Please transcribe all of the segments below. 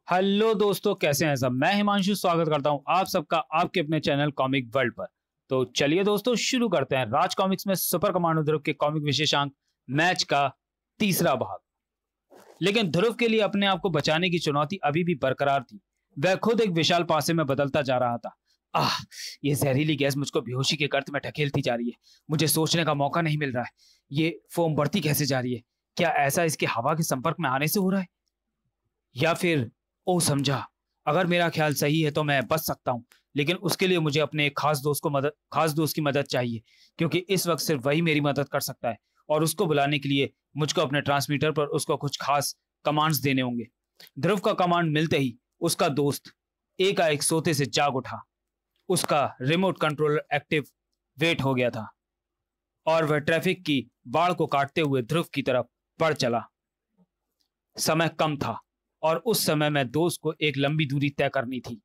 Hello दोस्तों, कैसे हैं सब। मैं हिमांशु स्वागत करता हूं आप सबका आपके अपने चैनल कॉमिक वर्ल्ड पर। तो चलिए दोस्तों शुरू करते हैं राज कॉमिक्स में सुपर कमांडो ध्रुव के कॉमिक विशेषांक मैच का तीसरा भाग। लेकिन ध्रुव के लिए अपने आप को बचाने की चुनौती अभी भी बरकरार थी। वह खुद एक विशाल पासे में बदलता जा रहा था। आह, ये जहरीली गैस मुझको बेहोशी के गर्त में ढकेलती जा रही है। मुझे सोचने का मौका नहीं मिल रहा है। ये फोम बढ़ती कैसे जा रही है? क्या ऐसा इसके हवा के संपर्क में आने से हो रहा है, या फिर ओ समझा, अगर मेरा ख्याल सही है तो मैं बच सकता हूं। लेकिन उसके लिए मुझे अपने एक खास दोस्त की मदद चाहिए, क्योंकि इस वक्त सिर्फ वही मेरी मदद कर सकता है। और उसको बुलाने के लिए मुझको अपने ट्रांसमीटर पर उसको कुछ खास कमांड्स देने होंगे। ध्रुव का कमांड मिलते ही उसका दोस्त एकाएक सोते से जाग उठा। उसका रिमोट कंट्रोलर एक्टिव वेट हो गया था और वह ट्रैफिक की बाढ़ को काटते हुए ध्रुव की तरफ बढ़ चला। समय कम था और उस समय में दोस्त को एक लंबी दूरी तय करनी थी।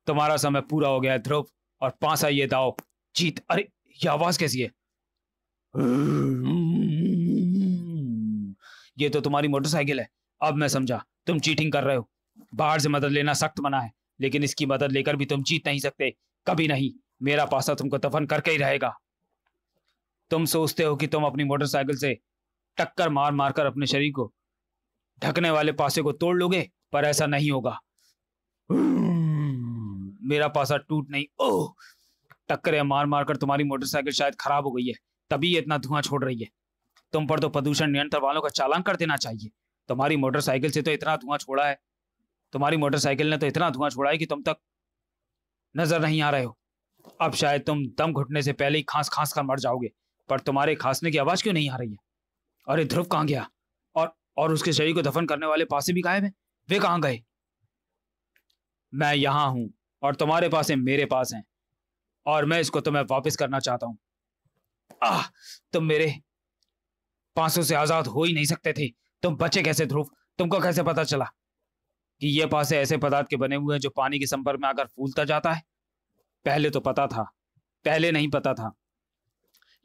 तुम्हारा समय पूरा हो गया है ध्रुव, और पासा ये दाव जीत। अरे ये आवाज कैसी है? ये तो तुम्हारी मोटरसाइकिल है। अब मैं समझा, तुम चीटिंग कर रहे हो। बाहर से मदद लेना सख्त मना है, लेकिन इसकी मदद लेकर भी तुम जीत नहीं सकते, कभी नहीं। मेरा पासा तुमको दफन करके ही रहेगा। तुम सोचते हो कि तुम अपनी मोटरसाइकिल से टक्कर मार मारकर अपने शरीर को ढकने वाले पासे को तोड़ लोगे, पर ऐसा नहीं होगा। मेरा पासा टूट नहीं, ओह, टक्कर मार मारकर तुम्हारी मोटरसाइकिल शायद खराब हो गई है, तभी ये इतना धुआं छोड़ रही है। तुम पर तो प्रदूषण नियंत्रण वालों का चालान कर देना चाहिए। तुम्हारी मोटरसाइकिल से तो इतना धुआं छोड़ा है, तुम्हारी मोटरसाइकिल ने तो इतना धुआं छोड़ा है कि तुम तक नजर नहीं आ रहे हो। अब शायद तुम दम घुटने से पहले ही खांस खांस कर मर जाओगे, पर तुम्हारे खांसने की आवाज क्यों नहीं आ रही है? अरे ध्रुव कहां गया? और उसके शरीर को दफन करने वाले पासे भी गायब हैं। वे कहां गए? मैं यहां हूं और तुम्हारे पासे मेरे पास हैं, और मैं इसको तुम्हें वापस करना चाहता हूं। आह, तुम मेरे पासों से आजाद हो ही नहीं सकते थे। तुम बचे कैसे ध्रुव? तुमको कैसे पता चला कि ये पासे ऐसे पदार्थ के बने हुए हैं जो पानी के संपर्क में आकर फूलता जाता है? पहले तो पता था, पहले नहीं पता था,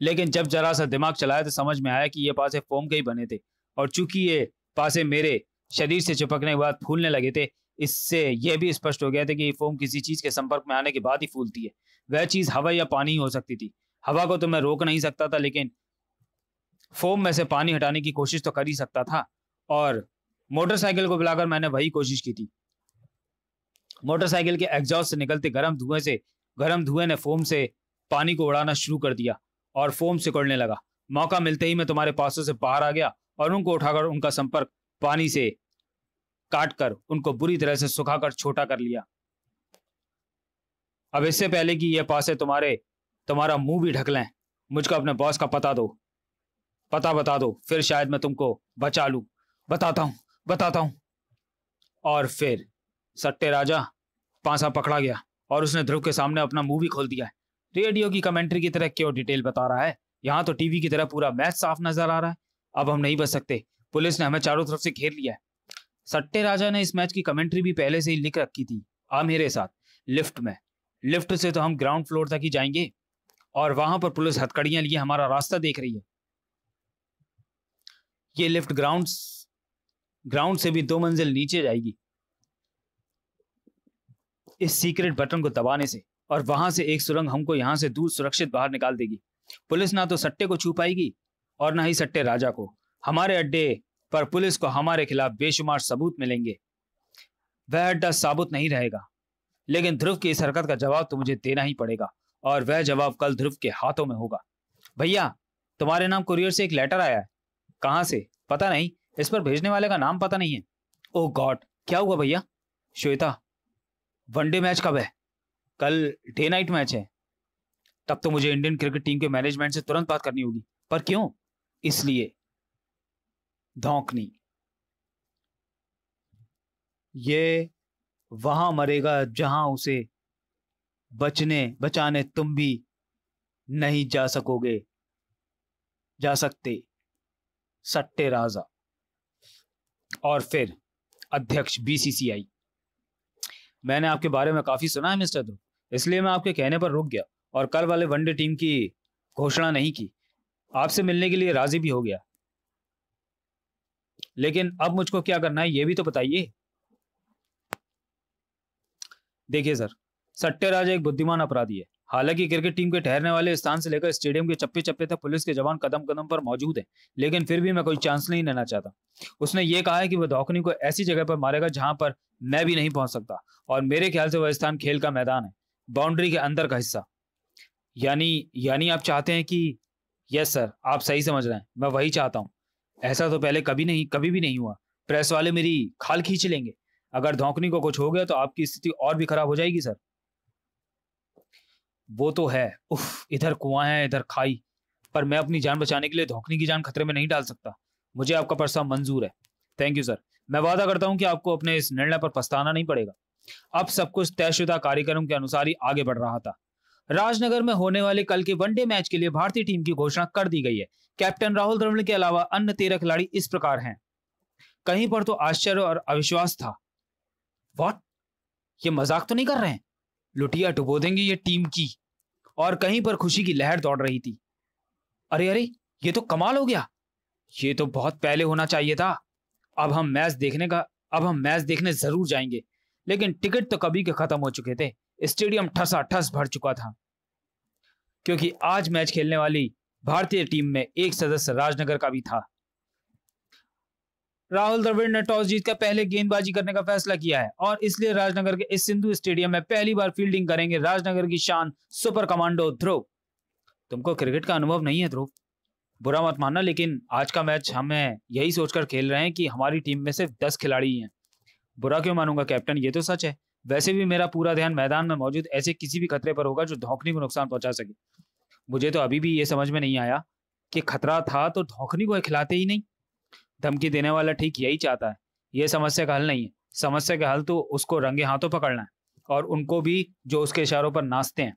लेकिन जब जरा सा दिमाग चलाया तो समझ में आया कि ये पासे फोम के ही बने थे। और चूंकि ये पासे मेरे शरीर से चिपकने के बाद फूलने लगे थे, इससे यह भी स्पष्ट हो गया था कि ये फोम किसी चीज के संपर्क में आने के बाद ही फूलती है। वह चीज हवा या पानी ही हो सकती थी। हवा को तो मैं रोक नहीं सकता था, लेकिन फोम में से पानी हटाने की कोशिश तो कर ही सकता था। और मोटरसाइकिल को बुलाकर मैंने वही कोशिश की थी। मोटरसाइकिल के एग्जॉस्ट से निकलते गर्म धुएं ने फोम से पानी को उड़ाना शुरू कर दिया और फोम सिकुड़ने लगा। मौका मिलते ही मैं तुम्हारे पासों से बाहर आ गया और उनको उठाकर उनका संपर्क पानी से काटकर उनको बुरी तरह से सुखाकर छोटा कर लिया। अब इससे पहले कि यह पासे तुम्हारा मुंह भी ढक लें, मुझको अपने बॉस का पता बता दो, फिर शायद मैं तुमको बचा लूं। बताता हूं। और फिर सट्टे राजा पासा पकड़ा गया और उसने ध्रुव के सामने अपना मुंह भी खोल दिया है। रेडियो की कमेंट्री की तरह क्यों डिटेल बता रहा है? यहाँ तो टीवी की तरह पूरा मैच साफ नजर आ रहा है। अब हम नहीं बच सकते, पुलिस ने हमें चारों तरफ से घेर लिया है। सट्टे राजा ने इस मैच की कमेंट्री भी पहले से ही लिख रखी थी। आ मेरे साथ लिफ्ट में। लिफ्ट से तो हम ग्राउंड फ्लोर तक ही जाएंगे, और वहां पर पुलिस हथकड़ियां लिए हमारा रास्ता देख रही है। ये लिफ्ट ग्राउंड से भी 2 मंजिल नीचे जाएगी इस सीक्रेट बटन को दबाने से, और वहां से एक सुरंग हमको यहां से दूर सुरक्षित बाहर निकाल देगी। पुलिस ना तो सट्टे को छू पाएगी और ना ही सट्टे राजा को। हमारे अड्डे पर पुलिस को हमारे खिलाफ बेशुमार सबूत मिलेंगे। वह अड्डा साबुत नहीं रहेगा, लेकिन ध्रुव की इस हरकत का जवाब तो मुझे देना ही पड़ेगा, और वह जवाब कल ध्रुव के हाथों में होगा। भैया, तुम्हारे नाम कुरियर से एक लेटर आया है। कहां से? पता नहीं, इस पर भेजने वाले का नाम पता नहीं है। ओह गॉड, क्या हुआ भैया? श्वेता, वनडे मैच कब है? कल डे नाइट मैच है। तब तो मुझे इंडियन क्रिकेट टीम के मैनेजमेंट से तुरंत बात करनी होगी। पर क्यों? इसलिए धौंकनी, ये वहां मरेगा जहां उसे बचाने तुम भी नहीं जा सकते, सट्टे राजा। और फिर अध्यक्ष बीसीसीआई। मैंने आपके बारे में काफी सुना है मिस्टर ध्रुव, इसलिए मैं आपके कहने पर रुक गया और कल वाले वनडे टीम की घोषणा नहीं की। आपसे मिलने के लिए राजी भी हो गया। लेकिन अब मुझको क्या करना है ये भी तो बताइए। देखिए सर, सट्टेबाज एक बुद्धिमान अपराधी है। हालांकि क्रिकेट टीम के ठहरने वाले स्थान से लेकर स्टेडियम के चप्पे चप्पे तक पुलिस के जवान कदम कदम पर मौजूद हैं, लेकिन फिर भी मैं कोई चांस नहीं लेना चाहता। उसने ये कहा है कि वह धौकनी को ऐसी जगह पर मारेगा जहां पर मैं भी नहीं पहुंच सकता, और मेरे ख्याल से वह स्थान खेल का मैदान है, बाउंड्री के अंदर का हिस्सा। यानी यानी आप चाहते हैं कि? यस सर, आप सही समझ रहे हैं, मैं वही चाहता हूँ। ऐसा तो पहले कभी भी नहीं हुआ। प्रेस वाले मेरी खाल खींच लेंगे। अगर धौकनी को कुछ हो गया तो आपकी स्थिति और भी खराब हो जाएगी सर। वो तो है। उफ, इधर कुआं है इधर खाई, पर मैं अपनी जान बचाने के लिए धौकनी की जान खतरे में नहीं डाल सकता। मुझे आपका प्रस्ताव मंजूर है। Thank you sir. मैं वादा करता हूं कि आपको अपने इस निर्णय पर पछताना नहीं पड़ेगा। अब सब कुछ तयशुदा कार्यक्रम के अनुसार ही आगे बढ़ रहा था। राजनगर में होने वाले कल के वनडे मैच के लिए भारतीय टीम की घोषणा कर दी गई है। कैप्टन राहुल द्रविड़ के अलावा अन्य 13 खिलाड़ी इस प्रकार हैं। कहीं पर तो आश्चर्य और अविश्वास था। व्हाट, ये मजाक तो नहीं कर रहे हैं? लुटिया डुबो देंगे ये टीम की। और कहीं पर खुशी की लहर दौड़ रही थी। अरे अरे, ये तो कमाल हो गया। ये तो बहुत पहले होना चाहिए था। अब हम मैच देखने जरूर जाएंगे। लेकिन टिकट तो कभी के खत्म हो चुके थे। स्टेडियम ठसाठस भर चुका था, क्योंकि आज मैच खेलने वाली भारतीय टीम में एक सदस्य राजनगर का भी था। राहुल द्रविड़ ने टॉस जीतकर पहले गेंदबाजी करने का फैसला किया है, और इसलिए राजनगर के इस सिंधु स्टेडियम में पहली बार फील्डिंग करेंगे राजनगर की शान सुपर कमांडो ध्रुव। तुमको क्रिकेट का अनुभव नहीं है ध्रुव, बुरा मत मानना, लेकिन आज का मैच हमें यही सोचकर खेल रहे हैं कि हमारी टीम में सिर्फ 10 खिलाड़ी हैं। बुरा क्यों मानूंगा कैप्टन, ये तो सच है। वैसे भी मेरा पूरा ध्यान मैदान में मौजूद ऐसे किसी भी खतरे पर होगा जो धौकनी को नुकसान पहुंचा सके। मुझे तो अभी भी ये समझ में नहीं आया कि खतरा था तो धौकनी को खिलाते ही नहीं। धमकी देने वाला ठीक यही चाहता है। यह समस्या का हल नहीं है। समस्या का हल तो उसको रंगे हाथों पकड़ना है, और उनको भी जो उसके इशारों पर नाचते हैं।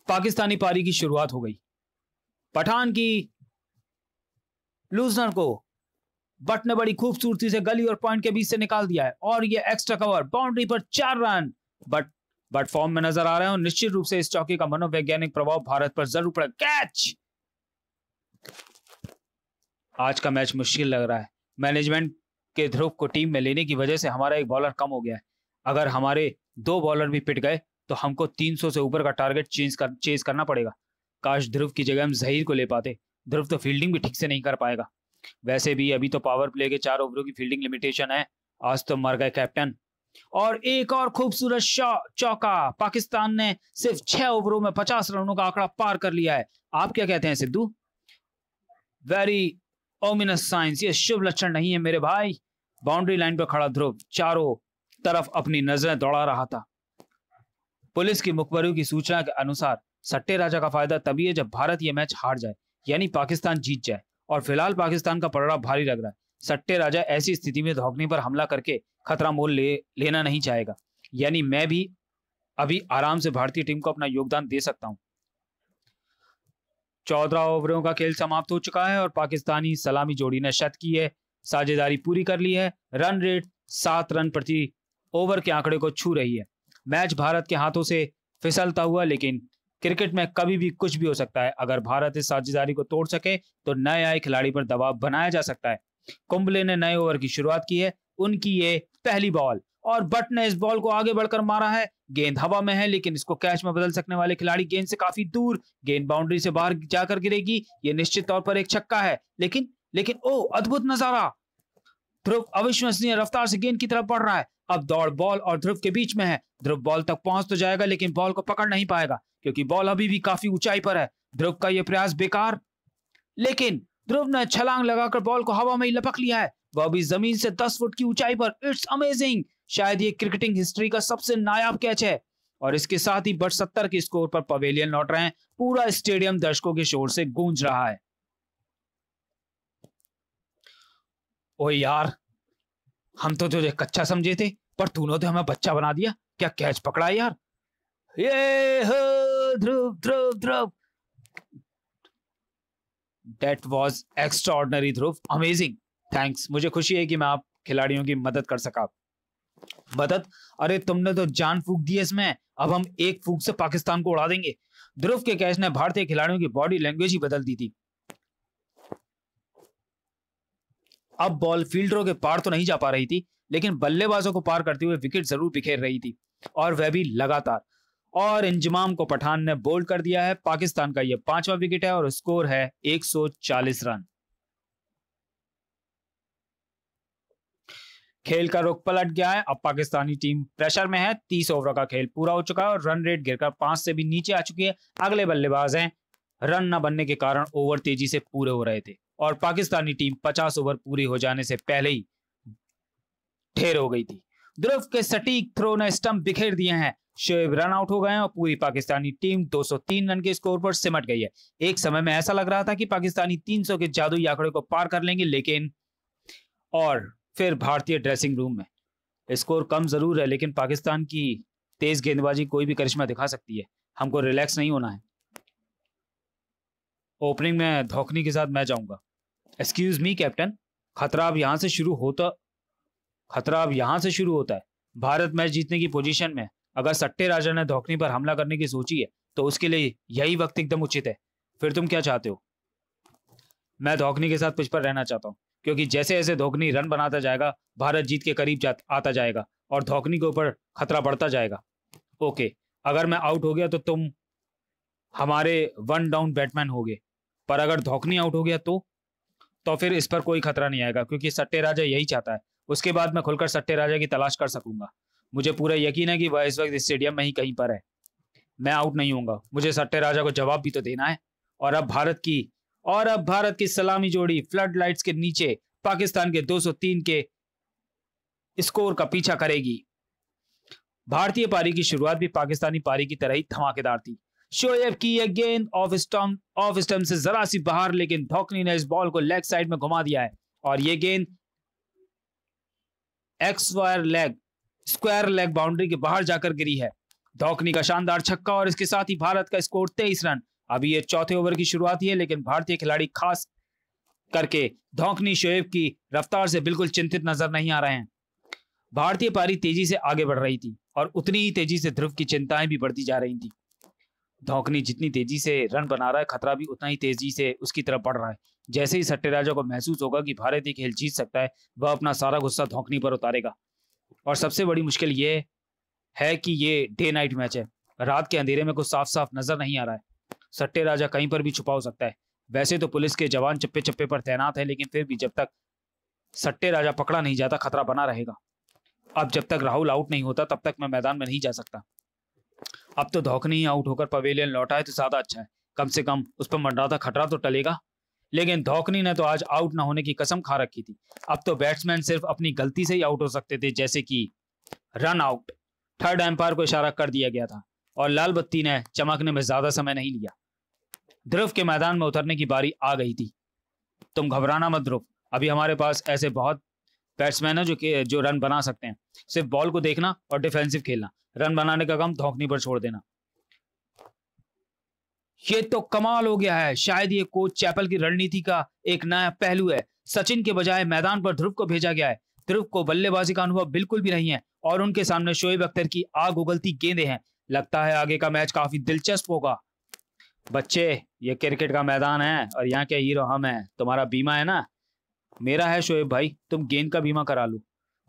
पाकिस्तानी पारी की शुरुआत हो गई। पठान की लूजनर को बट ने बड़ी खूबसूरती से गली और पॉइंट के बीच से निकाल दिया है, और ये एक्स्ट्रा कवर बाउंड्री पर 4 रन। बट फॉर्म में नजर आ रहे हैं, और निश्चित रूप से इस चौके का मनोवैज्ञानिक प्रभाव भारत पर जरूर पड़े। कैच! आज का मैच मुश्किल लग रहा है। मैनेजमेंट के ध्रुव को टीम में लेने की वजह से हमारा एक बॉलर कम हो गया है। अगर हमारे 2 बॉलर भी पिट गए तो हमको 300 से ऊपर का टारगेट चेज करना पड़ेगा। काश ध्रुव की जगह हम जहीर को ले पाते। ध्रुव तो फील्डिंग भी ठीक से नहीं कर पाएगा। वैसे भी अभी तो पावर प्ले के 4 ओवरों की फील्डिंग लिमिटेशन है। आज तो मर गए कैप्टन। और एक और खूबसूरत चौका। पाकिस्तान ने सिर्फ 6 ओवरों में 50 रनों का आंकड़ा पार कर लिया है। आप क्या कहते हैं सिद्धू? Very ominous science. ये शुभ लक्षण नहीं है मेरे भाई। बाउंड्री लाइन पर खड़ा ध्रुव चारों तरफ अपनी नजरें दौड़ा रहा था। पुलिस की मुखबरों की सूचना के अनुसार सट्टे राजा का फायदा तभी है जब भारत यह मैच हार जाए, यानी पाकिस्तान जीत जाए, और फिलहाल पाकिस्तान का पलड़ा भारी लग रहा है। सट्टे राजा ऐसी स्थिति में धौकनी पर हमला करके खतरा मोल लेना नहीं चाहेगा। यानी मैं भी अभी आराम से भारतीय टीम को अपना योगदान दे सकता हूं। 14 ओवरों का खेल समाप्त हो चुका है और पाकिस्तानी सलामी जोड़ी ने शत की है, साझेदारी पूरी कर ली है। रन रेट 7 रन प्रति ओवर के आंकड़े को छू रही है। मैच भारत के हाथों से फिसलता हुआ, लेकिन क्रिकेट में कभी भी कुछ भी हो सकता है। अगर भारत इस साझेदारी को तोड़ सके तो नए आए खिलाड़ी पर दबाव बनाया जा सकता है। कुंबले ने नए ओवर की शुरुआत की है। उनकी ये पहली बॉल, और बट ने इस बॉल को आगे बढ़कर मारा है। गेंद हवा में है, लेकिन इसको कैच में बदल सकने वाले खिलाड़ी गेंद से काफी दूर। गेंद बाउंड्री से बाहर जाकर गिरेगी। ये निश्चित तौर पर एक छक्का है, लेकिन ओ अद्भुत नजारा! ध्रुव अविश्वसनीय रफ्तार से गेंद की तरफ बढ़ रहा है। अब दौड़ बॉल और ध्रुव के बीच में है। ध्रुव बॉल तक पहुंच तो जाएगा, लेकिन बॉल को पकड़ नहीं पाएगा, क्योंकि बॉल अभी भी काफी ऊंचाई पर है। ध्रुव का यह प्रयास बेकार, लेकिन ध्रुव ने छलांग लगाकर बॉल को हवा में ही लपक लिया है। वह भी जमीन से 10 फुट की ऊंचाई पर। It's amazing! शायद ये क्रिकेटिंग हिस्ट्री का सबसे नायाब कैच है। और इसके साथ ही बट 70 के स्कोर पर पवेलियन लौट रहे हैं। पूरा स्टेडियम दर्शकों के शोर से गूंज रहा है। ओ यार, हम तो तुझे कच्चा समझे थे, पर तूने तो हमें बच्चा बना दिया। क्या कैच पकड़ा यार! ये हो ध्रुव ध्रुव ध्रुव! That was extraordinary Dhruv, amazing, thanks. मुझे खुशी है कि मैं आप खिलाड़ियों की मदद कर सका। मदद? अरे तुमने तो जान फूंक दी इसमें। अब हम एक फूंक से पाकिस्तान को उड़ा देंगे। ध्रुव के कैच ने भारतीय खिलाड़ियों की बॉडी लैंग्वेज ही बदल दी थी। अब बॉल फील्डरों के पार तो नहीं जा पा रही थी, लेकिन बल्लेबाजों को पार करते हुए विकेट जरूर बिखेर रही थी, और वह भी लगातार। और इंजमाम को पठान ने बोल्ड कर दिया है। पाकिस्तान का यह 5वां विकेट है और स्कोर है 140 रन। खेल का रुख पलट गया है। अब पाकिस्तानी टीम प्रेशर में है। 30 ओवरों का खेल पूरा हो चुका है और रन रेट गिरकर 5 से भी नीचे आ चुकी है। अगले बल्लेबाज हैं। रन न बनने के कारण ओवर तेजी से पूरे हो रहे थे और पाकिस्तानी टीम 50 ओवर पूरी हो जाने से पहले ही ढेर हो गई थी। ध्रुव के सटीक थ्रो ने स्टंप बिखेर दिए हैं। शोएब रन आउट हो गए हैं और पूरी पाकिस्तानी टीम 203 रन के स्कोर पर सिमट गई है। एक समय में ऐसा लग रहा था कि पाकिस्तानी 300 के जादुई आंकड़े को पार कर लेंगे, लेकिन और फिर भारतीय ड्रेसिंग रूम में स्कोर कम जरूर है, लेकिन पाकिस्तान की तेज गेंदबाजी कोई भी करिश्मा दिखा सकती है। हमको रिलैक्स नहीं होना है। ओपनिंग में धोखनी के साथ मैं जाऊंगा। एक्सक्यूज मी कैप्टन, खतरा अब यहां से शुरू होता है। भारत मैच जीतने की पोजीशन में। अगर सट्टे राजा ने धोखनी पर हमला करने की सोची है तो उसके लिए यही वक्त एकदम उचित है। फिर तुम क्या चाहते हो? मैं धोखनी के साथ पिच पर रहना चाहता हूं, क्योंकि जैसे जैसे धोखनी रन बनाता जाएगा भारत जीत के करीब आता जाएगा और धोखनी के ऊपर खतरा बढ़ता जाएगा। ओके, अगर मैं आउट हो गया तो तुम हमारे 1 डाउन बैट्समैन होगे, पर अगर धोखनी आउट हो गया तो फिर इस पर कोई खतरा नहीं आएगा, क्योंकि सट्टे राजा यही चाहता है। उसके बाद मैं खुलकर सट्टे राजा की तलाश कर सकूंगा। मुझे पूरा यकीन है कि वह इस वक्त स्टेडियम में ही कहीं पर है। मैं आउट नहीं होऊंगा। मुझे सट्टे राजा को जवाब भी तो देना है। और अब भारत की सलामी जोड़ी फ्लड लाइट्स के नीचे पाकिस्तान के 203 के स्कोर का पीछा करेगी। भारतीय पारी की शुरुआत भी पाकिस्तानी पारी की तरह ही धमाकेदार थी। शोएब की यह गेंद ऑफ स्टंप से जरा सी बाहर, लेकिन धोखनी ने इस बॉल को लेग साइड में घुमा दिया है और यह गेंद स्क्वायर लेग बाउंड्री के बाहर जाकर गिरी है। धोखनी का शानदार छक्का और इसके साथ ही भारत का स्कोर 23 रन। अभी ये चौथे ओवर की शुरुआत ही है, लेकिन भारतीय खिलाड़ी खास करके धोखनी शोएब की रफ्तार से बिल्कुल चिंतित नजर नहीं आ रहे हैं। भारतीय पारी तेजी से आगे बढ़ रही थी और उतनी ही तेजी से ध्रुव की चिंताएं भी बढ़ती जा रही थी। धोखनी जितनी तेजी से रन बना रहा है, खतरा भी उतना ही तेजी से उसकी तरफ बढ़ रहा है। जैसे ही सट्टे राजा को महसूस होगा कि भारत ये खेल जीत सकता है, वह अपना सारा गुस्सा धोखनी पर उतारेगा। और सबसे बड़ी मुश्किल ये है कि ये डे नाइट मैच है। रात के अंधेरे में कुछ साफ साफ नजर नहीं आ रहा है। सट्टे राजा कहीं पर भी छुपा हो सकता है। वैसे तो पुलिस के जवान चप्पे चप्पे पर तैनात है, लेकिन फिर भी जब तक सट्टे राजा पकड़ा नहीं जाता खतरा बना रहेगा। अब जब तक राहुल आउट नहीं होता तब तक मैं मैदान में नहीं जा सकता। अब तो धोखनी ही आउट होकर पवेलियन लौटा है तो ज्यादा अच्छा है। कम से कम उस पर मंडराता खतरा तो टलेगा। लेकिन धोखनी ने तो आज आउट ना होने की कसम खा रखी थी। अब तो बैट्समैन सिर्फ अपनी गलती से ही आउट हो सकते थे, जैसे कि रन आउट। थर्ड एम्पायर को इशारा कर दिया गया था और लाल बत्ती ने चमकने में ज्यादा समय नहीं लिया। ध्रुव के मैदान में उतरने की बारी आ गई थी। तुम घबराना मत ध्रुव, अभी हमारे पास ऐसे बहुत बैट्समैन है जो रन बना सकते हैं। सिर्फ बॉल को देखना और डिफेंसिव खेलना। रन बनाने का काम धोखनी पर छोड़ देना। ये तो कमाल हो गया है। शायद ये कोच चैपल की रणनीति का एक नया पहलू है। सचिन के बजाय मैदान पर ध्रुव को भेजा गया है। ध्रुव को बल्लेबाजी का अनुभव बिल्कुल भी नहीं है और उनके सामने शोएब अख्तर की आग उगलती गेंदें हैं। लगता है आगे का मैच काफी दिलचस्प होगा। बच्चे, ये क्रिकेट का मैदान है और यहाँ के हीरो हम हैं। तुम्हारा बीमा है ना? मेरा है शोएब भाई, तुम गेंद का बीमा करा लो।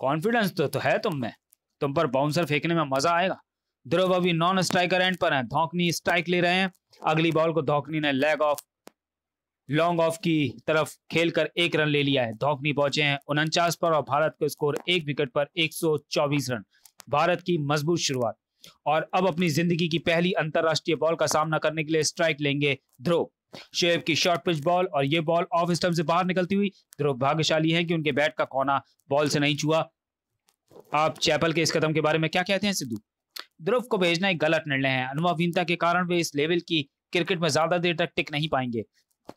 कॉन्फिडेंस तो है तुम में। तुम पर बाउंसर फेंकने में मजा आएगा। ध्रुव अभी नॉन स्ट्राइकर एंड पर है। धोखनी स्ट्राइक ले रहे हैं। अगली बॉल को धोखनी ने लॉन्ग ऑफ की तरफ खेलकर 1 रन ले लिया है। धोखनी पहुंचे हैं 49 पर और भारत का स्कोर 1 विकेट पर 124 रन। भारत की मजबूत शुरुआत। और अब अपनी जिंदगी की पहली अंतरराष्ट्रीय बॉल का सामना करने के लिए स्ट्राइक लेंगे ध्रुव। शोएब की शॉर्ट पिच बॉल और ये बॉल ऑफ स्टंप से बाहर निकलती हुई। ध्रुव भाग्यशाली है कि उनके बैट का कोना बॉल से नहीं छुआ। आप चैपल के इस कदम के बारे में क्या कहते हैं सिद्धू? ध्रुव को भेजना एक गलत निर्णय है। अनुभवहीनता के कारण वे इस लेवल की क्रिकेट में ज्यादा देर तक टिक नहीं पाएंगे।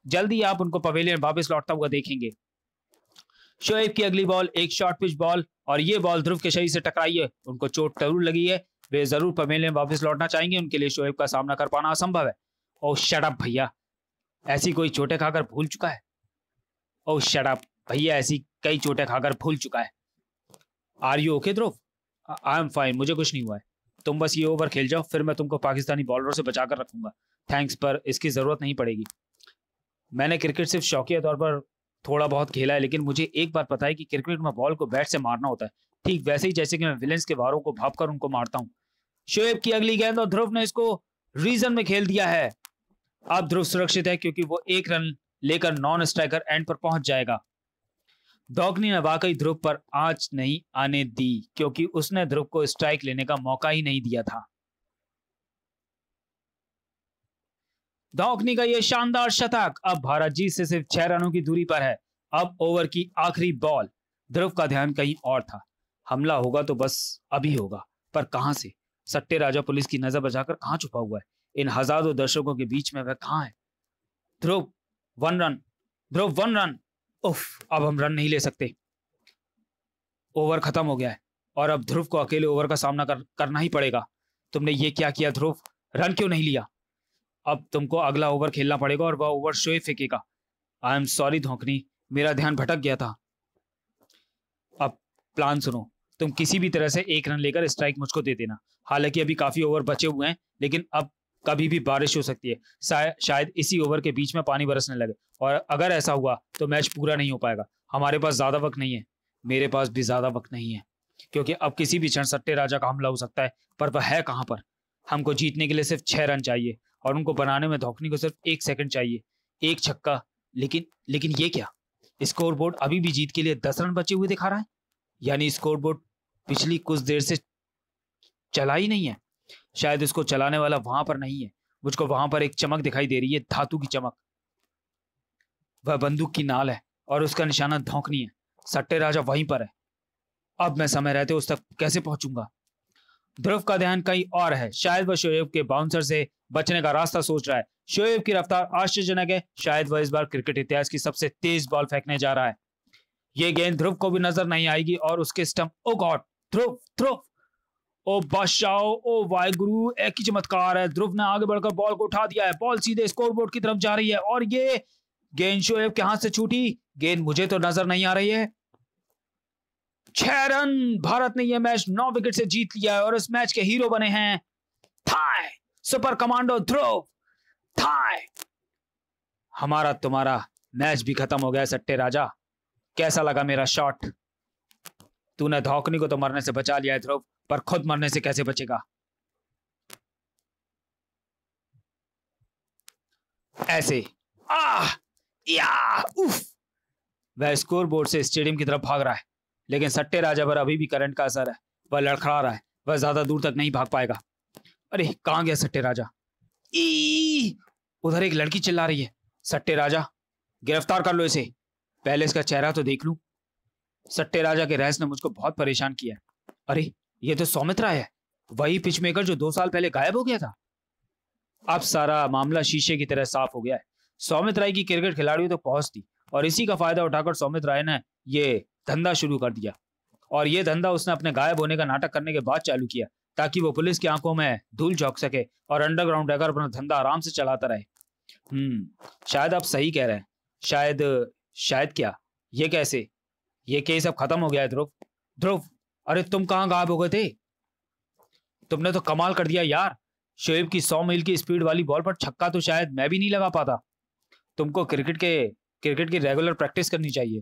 जल्दी आप उनको पवेलियन वापस लौटता हुआ देखेंगे। शोएब की अगली बॉल एक शॉर्ट पिच बॉल और ये बॉल ध्रुव के शरीर से टकराई है। उनको चोट जरूर लगी है। वे जरूर पवेलियन वापस लौटना चाहेंगे। उनके लिए शोएब का सामना कर पाना असंभव है। ओह शट अप भैया, ऐसी कोई चोटें खाकर भूल चुका है? ओह शट अप भैया, ऐसी कई चोटें खाकर भूल चुका है। Are you okay Dhruv? I am fine, मुझे कुछ नहीं हुआ है। तुम बस ये ओवर खेल जाओ, फिर मैं तुमको पाकिस्तानी बॉलरों से बचाकर रखूंगा। थैंक्स, पर इसकी जरूरत नहीं पड़ेगी। मैंने क्रिकेट सिर्फ शौकिया तौर पर थोड़ा बहुत खेला है, लेकिन मुझे एक बात पता है कि क्रिकेट में बॉल को बैट से मारना होता है, ठीक वैसे ही जैसे कि मैं विलेंस के वारों को भापकर उनको मारता हूँ। शोएब की अगली गेंद और ध्रुव ने इसको रीजन में खेल दिया है। अब ध्रुव सुरक्षित है क्योंकि वो 1 रन लेकर नॉन स्ट्राइकर एंड पर पहुंच जाएगा। डॉकनी ने वाकई ध्रुव पर आंच नहीं आने दी क्योंकि उसने ध्रुव को स्ट्राइक लेने का मौका ही नहीं दिया था। डॉकनी का यह शानदार शतक अब भारत जीत से सिर्फ 6 रनों की दूरी पर है। अब ओवर की आखिरी बॉल। ध्रुव का ध्यान कहीं और था। हमला होगा तो बस अभी होगा, पर कहां से? सट्टे राजा पुलिस की नजर बचाकर कहां छुपा हुआ है? इन हजारों दर्शकों के बीच में वह कहां है? ध्रुव 1 रन, ध्रुव 1 रन। उफ, अब हम रन नहीं ले सकते। ओवर खत्म हो गया है और अब ध्रुव को अकेले ओवर का सामना करना ही पड़ेगा। तुमने ये क्या किया ध्रुव? रन क्यों नहीं लिया? अब तुमको अगला ओवर खेलना पड़ेगा और वह ओवर शोएब फेंकेगा। आई एम सॉरी धोकनी, मेरा ध्यान भटक गया था। अब प्लान सुनो, तुम किसी भी तरह से 1 रन लेकर स्ट्राइक मुझको दे देना। हालांकि अभी काफी ओवर बचे हुए हैं, लेकिन अब कभी भी बारिश हो सकती है। शायद इसी ओवर के बीच में पानी बरसने लगे और अगर ऐसा हुआ तो मैच पूरा नहीं हो पाएगा। हमारे पास ज्यादा वक्त नहीं है। मेरे पास भी ज्यादा वक्त नहीं है क्योंकि अब किसी भी क्षण सट्टे राजा का हमला हो सकता है, पर वह है कहां पर? हमको जीतने के लिए सिर्फ 6 रन चाहिए और उनको बनाने में धोखनी को सिर्फ 1 सेकंड चाहिए। 1 छक्का। लेकिन ये क्या? स्कोरबोर्ड अभी भी जीत के लिए 10 रन बचे हुए दिखा रहा है। यानी स्कोरबोर्ड पिछली कुछ देर से चला ही नहीं है। शायद उसको चलाने वाला वहां पर नहीं है। मुझको वहां पर एक चमक दिखाई दे रही है, धातु की चमक। वह बंदूक की नाल है और उसका निशाना धौंकनी है। सट्टे राजा वहीं पर है। अब मैं समय रहते उस तक कैसे पहुंचूंगा? ध्रुव का ध्यान कहीं और है। शायद वह शोएब के बाउंसर से बचने का रास्ता सोच रहा है। शोएब की रफ्तार आश्चर्यजनक है। शायद वह इस बार क्रिकेट इतिहास की सबसे तेज बॉल फेंकने जा रहा है। यह गेंद ध्रुव को भी नजर नहीं आएगी और उसके स्टंप। ओ गॉड, ध्रुव ध्रुव, ओ बादशाह, ओ वाहिगुरु, एक ही चमत्कार है। ध्रुव ने आगे बढ़कर बॉल को उठा दिया है। बॉल सीधे स्कोरबोर्ड की तरफ जा रही है और ये गेंद शोएब के हाथ से छूटी। गेंद मुझे तो नजर नहीं आ रही है। 6 रन। भारत ने यह मैच 9 विकेट से जीत लिया है और इस मैच के हीरो बने हैं थाई सुपर कमांडो ध्रुव। थाई। हमारा तुम्हारा मैच भी खत्म हो गया सट्टे राजा। कैसा लगा मेरा शॉट? तूने धौकनी को तो मरने से बचा लिया है ध्रुव, पर खुद मरने से कैसे बचेगा? ऐसे या उफ। वह स्कोर बोर्ड से स्टेडियम की तरफ भाग रहा है, लेकिन सट्टे राजा पर अभी भी करंट का असर है। वह लड़खड़ा रहा है। वह ज्यादा दूर तक नहीं भाग पाएगा। अरे कहां गया सट्टे राजा? उधर एक लड़की चिल्ला रही है। सट्टे राजा, गिरफ्तार कर लो इसे। पहले इसका चेहरा तो देख लूं। सट्टे राजा के रहस्य ने मुझको बहुत परेशान किया। अरे ये तो सौमित राय है, वही पिचमेकर जो 2 साल पहले गायब हो गया था। अब सारा मामला शीशे की तरह साफ हो गया है। सौमित राय की क्रिकेट खिलाड़ियों तक पहुंच थी और इसी का फायदा उठाकर सौमित राय ने ये धंधा शुरू कर दिया। और ये धंधा उसने अपने गायब होने का नाटक करने के बाद चालू किया ताकि वो पुलिस की आंखों में धूल झोंक सके और अंडरग्राउंड रहकर अपना धंधा आराम से चलाता रहे। शायद आप सही कह रहे हैं। शायद क्या? ये कैसे? ये केस अब खत्म हो गया है ध्रुव। ध्रुव, अरे तुम कहां गायब हो गए थे? तुमने तो कमाल कर दिया यार। शोएब की 100 मील की स्पीड वाली बॉल पर छक्का तो शायद मैं भी नहीं लगा पाता। तुमको क्रिकेट की रेगुलर प्रैक्टिस करनी चाहिए।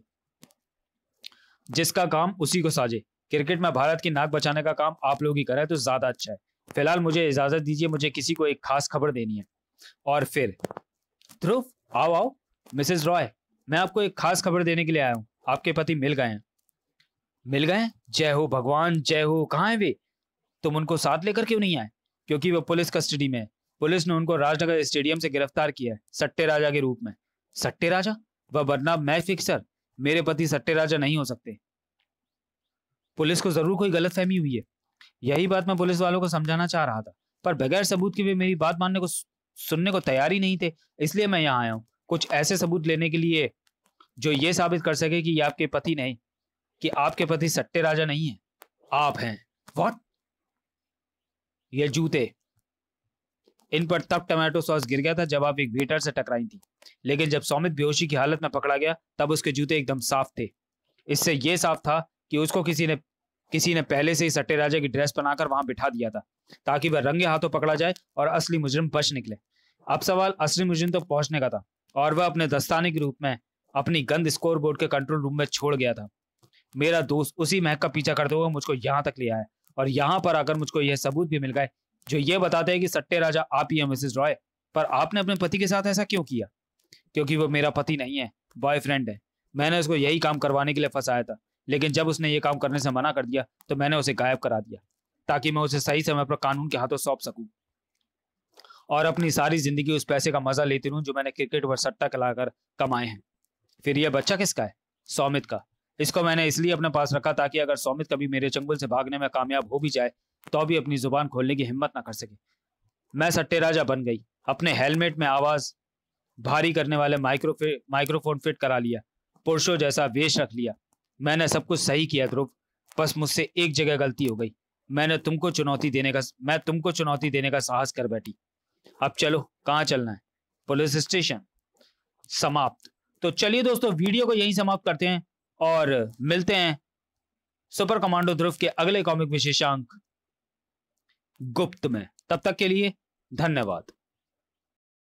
जिसका काम उसी को साजे। क्रिकेट में भारत की नाक बचाने का काम आप लोग ही करें तो ज्यादा अच्छा है। फिलहाल मुझे इजाजत दीजिए, मुझे किसी को एक खास खबर देनी है। और फिर ध्रुव, आओ मिसेस रॉय, मैं आपको एक खास खबर देने के लिए आया हूं। आपके पति मिल गए हैं। मिल गए? जय हो भगवान, जय हो। कहां है वे? तुम उनको साथ लेकर क्यों नहीं आए? क्योंकि वो पुलिस कस्टडी में है। पुलिस ने उनको राजनगर स्टेडियम से गिरफ्तार किया है, सट्टे राजा के रूप में। सट्टे राजा? वह बदनाम मैच फिक्सर। मेरे पति सट्टे राजा नहीं हो सकते। पुलिस को जरूर कोई गलतफहमी हुई है। यही बात मैं पुलिस वालों को समझाना चाह रहा था, पर बगैर सबूत के वे मेरी बात मानने को सुनने को तैयार ही नहीं थे। इसलिए मैं यहाँ आया हूँ कुछ ऐसे सबूत लेने के लिए जो ये साबित कर सके कि ये आपके पति नहीं, कि आपके पति सट्टे राजा नहीं है, आप हैं। व्हाट? ये जूते, इन पर तब टमाटो सॉस गिर गया था जब आप एक वेटर से टकराई थी, लेकिन जब सौमित बेहोशी की हालत में पकड़ा गया तब उसके जूते एकदम साफ थे। इससे यह साफ था कि उसको किसी ने पहले से ही सट्टे राजा की ड्रेस बनाकर वहां बिठा दिया था ताकि वह रंगे हाथों पकड़ा जाए और असली मुजरिम बच निकले। अब सवाल असली मुजरिम तो पहुंचने का था और वह अपने दस्ताने के रूप में अपनी गंद स्कोर बोर्ड के कंट्रोल रूम में छोड़ गया था। मेरा दोस्त उसी महक का पीछा करते हुए मुझको यहाँ तक ले आया और यहाँ पर आकर मुझको यह सबूत भी मिल गए जो ये बताते हैं कि सट्टे राजा आप ही हैं मिसेस रॉय। पर आपने अपने पति के साथ ऐसा क्यों किया? क्योंकि वो मेरा पति नहीं है, बॉयफ्रेंड है। मैंने उसको यही काम करवाने के लिए फंसाया था, लेकिन जब उसने ये काम करने से मना कर दिया तो मैंने उसे गायब करा दिया ताकि मैं उसे सही समय पर कानून के हाथों सौंप सकूं और अपनी सारी जिंदगी उस पैसे का मजा लेती रहूं जो मैंने क्रिकेट पर सट्टा खिलाकर कमाए हैं। फिर यह बच्चा किसका है? सौमित का। इसको मैंने इसलिए अपने पास रखा ताकि अगर सौमित कभी मेरे चंगुल से भागने में कामयाब हो भी जाए तो भी अपनी जुबान खोलने की हिम्मत ना कर सके। मैं सट्टे राजा बन गई। अपने हेलमेट में आवाज भारी करने वाले माइक्रोफोन फिट करा लिया, पुरुषों जैसा वेश रख लिया। मैंने सब कुछ सही किया ध्रुव, बस मुझसे एक जगह गलती हो गई। मैं तुमको चुनौती देने का साहस कर बैठी। अब चलो, कहाँ चलना है? Police station. समाप्त। तो चलिए दोस्तों, वीडियो को यहीं समाप्त करते हैं और मिलते हैं सुपर कमांडो ध्रुव के अगले कॉमिक विशेषांक गुप्त में। तब तक के लिए धन्यवाद।